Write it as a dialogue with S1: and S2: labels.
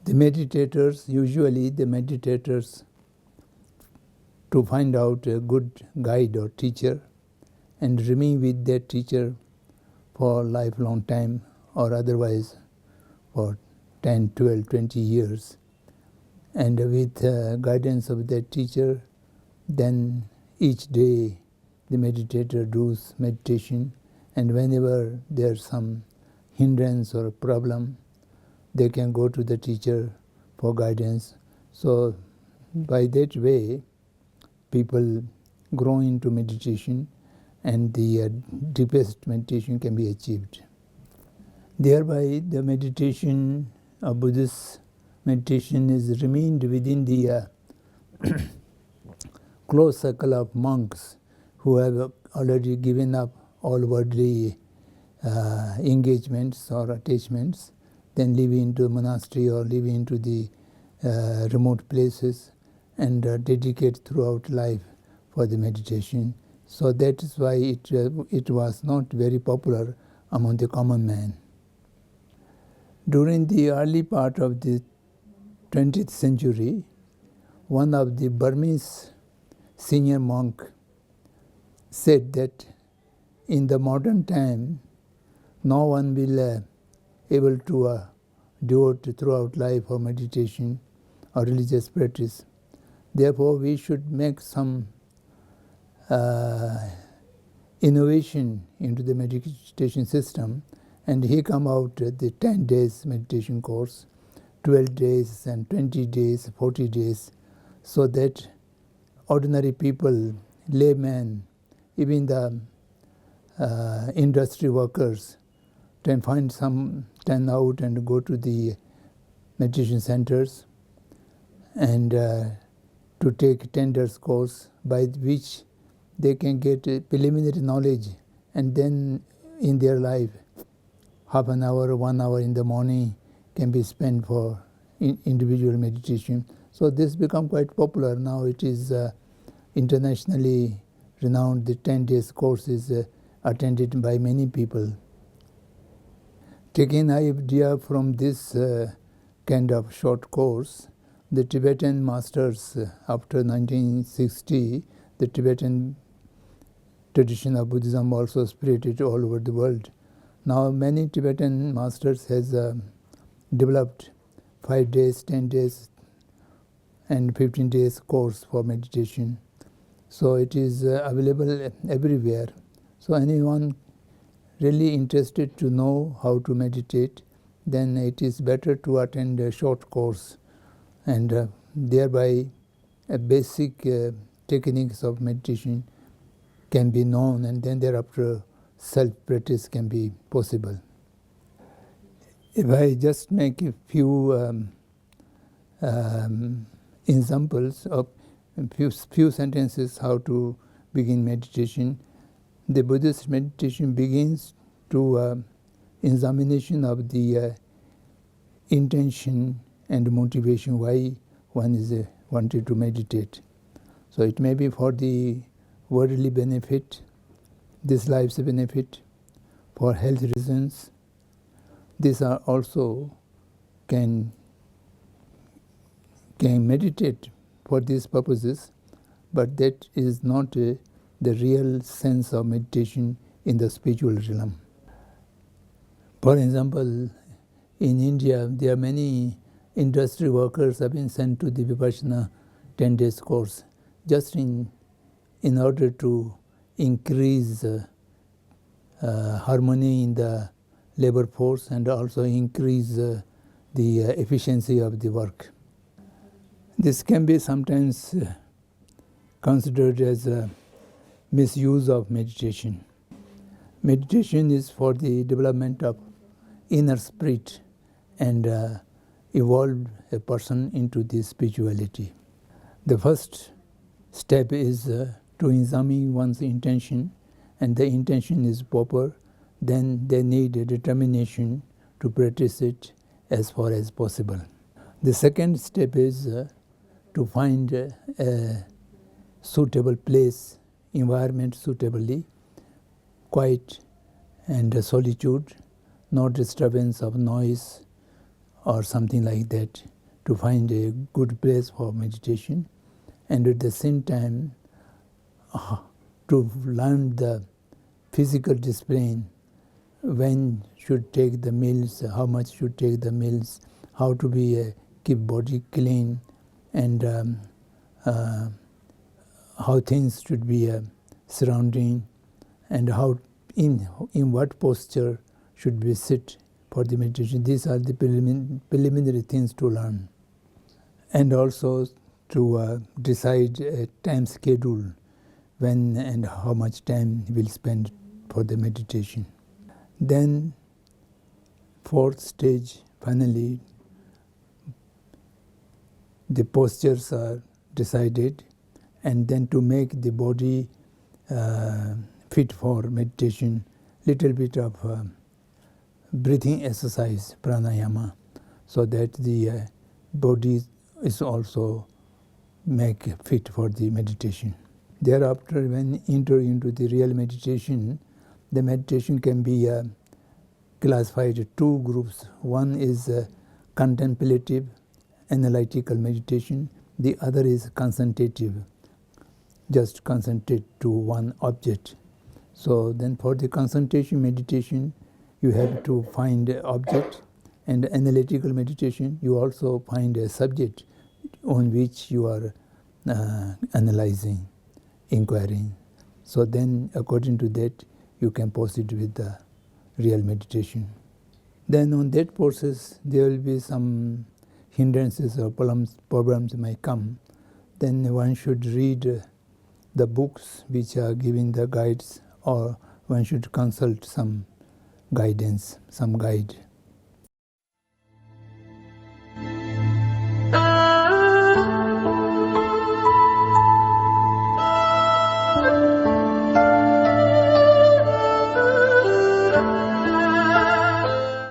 S1: usually the meditators, to find out a good guide or teacher and remain with that teacher for a lifelong time, or otherwise for 10, 12, 20 years. And with guidance of that teacher, then each day the meditator does meditation, and whenever there's some hindrance or a problem, they can go to the teacher for guidance. So by that way, people grow into meditation, and the deepest meditation can be achieved. Thereby, the meditation of Buddhist meditation is remained within the close circle of monks who have already given up all worldly engagements or attachments, then live into a monastery or live into the remote places and dedicate throughout life for the meditation. So that is why it was not very popular among the common man. During the early part of the 20th century, one of the Burmese senior monk said that in the modern time, no one will able to devote throughout life for meditation or religious practice. Therefore, we should make some innovation into the meditation system, and he come out with the 10 days meditation course, 12 days and 20 days, 40 days, so that ordinary people, laymen, even the industry workers can find some time out and go to the meditation centers and to take 10 days course, by which they can get a preliminary knowledge, and then in their life, half an hour, 1 hour in the morning can be spent for individual meditation. So this become quite popular. Now it is internationally renowned. The 10 days course is attended by many people. Taking idea from this kind of short course, the Tibetan masters, after 1960, the Tibetan tradition of Buddhism also spread it all over the world. Now many Tibetan masters has developed 5 days, 10 days and 15 days course for meditation. So it is available everywhere. So anyone really interested to know how to meditate, then it is better to attend a short course, and thereby basic techniques of meditation can be known, and then thereafter self-practice can be possible. If I just make a few examples of few sentences how to begin meditation. The Buddhist meditation begins to examination of the intention and motivation why one is wanted to meditate. So it may be for the worldly benefit, this life's benefit, for health reasons. These are also can meditate for these purposes, but that is not the real sense of meditation in the spiritual realm. For example, in India, there are many industry workers have been sent to the Vipassana 10 days course just in order to increase harmony in the labor force and also increase the efficiency of the work. This can be sometimes considered as a misuse of meditation. Meditation is for the development of inner spirit and evolve a person into the spirituality. The first step is to examine one's intention, and the intention is proper, then they need a determination to practice it as far as possible. The second step is to find a suitable place, environment suitably, quiet and solitude, no disturbance of noise or something like that. to find a good place for meditation, and at the same time to learn the physical discipline, when should take the meals, how much should take the meals, how to be keep body clean, and how things should be surrounding, and how in what posture should we sit for the meditation. These are the preliminary things to learn, and also to decide a time schedule, when and how much time we'll spend for the meditation. Then fourth stage, finally, the postures are decided, and then to make the body fit for meditation, little bit of breathing exercise, pranayama, so that the body is also make fit for the meditation. Thereafter, when enter into the real meditation, the meditation can be classified into two groups. One is contemplative, analytical meditation. The other is concentrative, just concentrate to one object. So then for the concentration meditation, you have to find an object, and analytical meditation, you also find a subject on which you are analyzing, inquiring. So then according to that, you can proceed with the real meditation. Then on that process, there will be some hindrances or problems may come. Then one should read the books which are giving the guides, or one should consult some guidance, some guide.